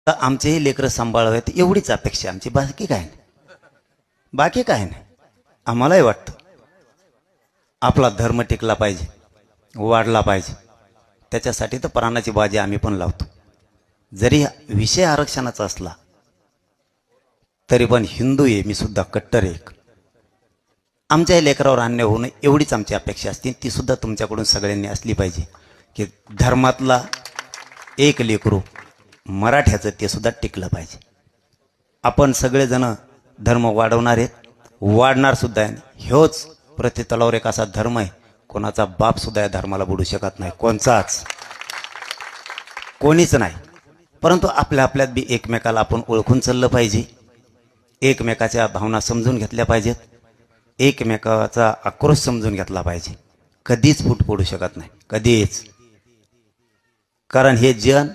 तर आमचेही लेकरं सांभाळावेत एवढीच अपेक्षा आमची, बाकी काय नाही, बाकी काय नाही. आम्हालाही वाटतं आपला धर्म टिकला पाहिजे, वाढला पाहिजे, त्याच्यासाठी तर प्राणाची बाजी आम्ही पण लावतो. जरी विषय आरक्षणाचा असला तरी पण हिंदू आहे मी सुद्धा, कट्टर एक. आमच्या लेकरावर अन्याय होऊ नये एवढीच आमची अपेक्षा असते. ती सुद्धा तुमच्याकडून सगळ्यांनी असली पाहिजे की धर्मातला एक लेकरू मराठ्याचं ते सुद्धा टिकलं पाहिजे. आपण सगळेजण धर्म वाढवणार आहेत, वाढणार सुद्धा आहे. ह्योच प्रतितलावर एक असा धर्म आहे, कोणाचा बाप सुद्धा या धर्माला बुडू शकत नाही, कोणचाच, कोणीच नाही. परंतु आपल्या आपल्यात बी एकमेकाला आपण ओळखून चाललं पाहिजे, एकमेकाच्या भावना समजून घेतल्या पाहिजेत, एकमेकाचा आक्रोश समजून घेतला पाहिजे. कधीच फूट पडू शकत नाही, कधीच. कारण हे जन